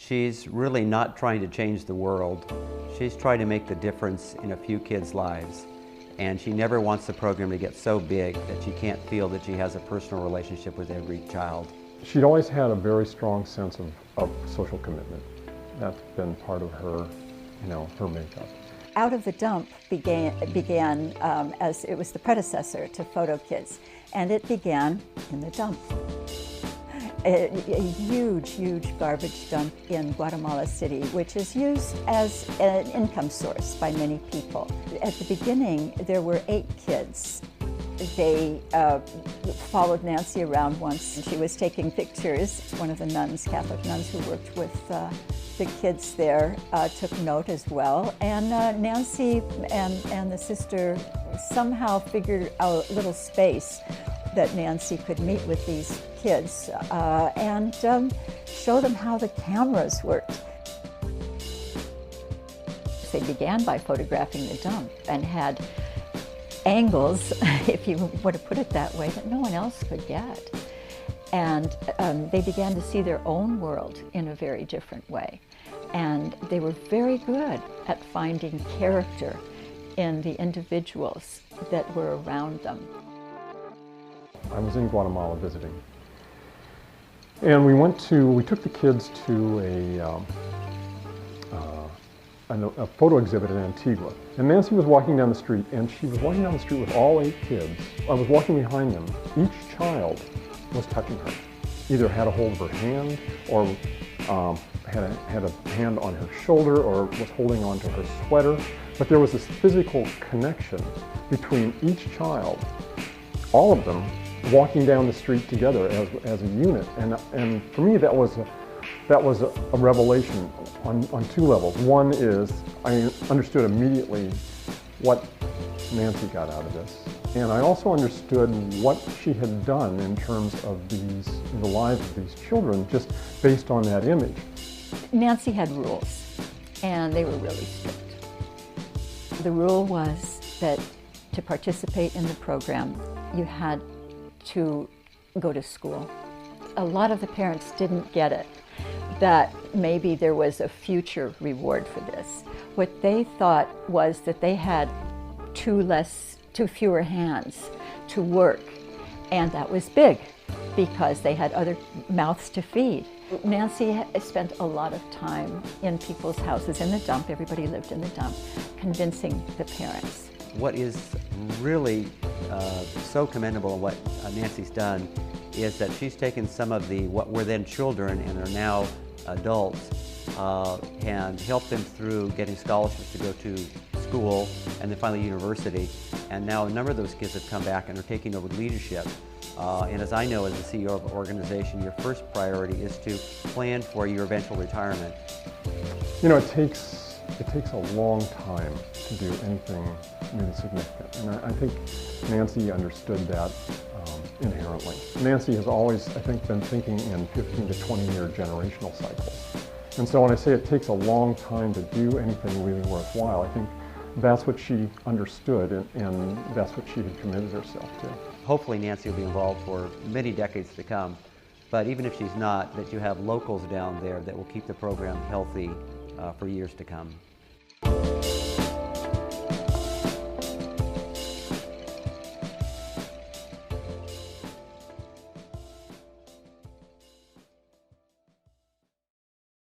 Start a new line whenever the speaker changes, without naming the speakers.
She's really not trying to change the world. She's trying to make the difference in a few kids' lives. And she never wants the program to get so big that she can't feel that she has a personal relationship with every child.
She'd always had a very strong sense of social commitment. That's been part of her, her makeup.
Out of the Dump began as it was the predecessor to Fotokids, and it began in the dump. A huge, huge garbage dump in Guatemala City, which is used as an income source by many people. At the beginning, there were 8 kids. They followed Nancy around once. She was taking pictures. One of the nuns, Catholic nuns who worked with the kids there, took note as well. And Nancy and the sister somehow figured out a little space that Nancy could meet with these kids and show them how the cameras worked. They began by photographing the dump and had angles, if you want to put it that way, that no one else could get. And they began to see their own world in a very different way. And they were very good at finding character in the individuals that were around them.
I was in Guatemala visiting. And we took the kids to a photo exhibit in Antigua. And Nancy was walking down the street, and she was walking down the street with all 8 kids. I was walking behind them. Each child was touching her. Either had a hold of her hand, or had a hand on her shoulder, or was holding on to her sweater. But there was this physical connection between each child, all of them, walking down the street together as a unit. And for me, that was a revelation on 2 levels. One is I understood immediately what Nancy got out of this. And I also understood what she had done in terms of the lives of these children, just based on that image.
Nancy had rules, and they were really strict. The rule was that to participate in the program, you had to go to school. A lot of the parents didn't get it, that maybe there was a future reward for this. What they thought was that they had two fewer hands to work, and that was big because they had other mouths to feed. Nancy spent a lot of time in people's houses in the dump, everybody lived in the dump, convincing the parents.
What is really so commendable in what Nancy's done is that she's taken some of what were then children and are now adults and helped them through getting scholarships to go to school and then finally university. And now a number of those kids have come back and are taking over leadership. And as I know, as the CEO of an organization, your first priority is to plan for your eventual retirement.
You know, it takes a long time to do anything really significant. And I think Nancy understood that inherently. Nancy has always, I think, been thinking in 15 to 20-year generational cycles. And so when I say it takes a long time to do anything really worthwhile, I think that's what she understood, and that's what she had committed herself to.
Hopefully Nancy will be involved for many decades to come, but even if she's not, that you have locals down there that will keep the program healthy for years to come.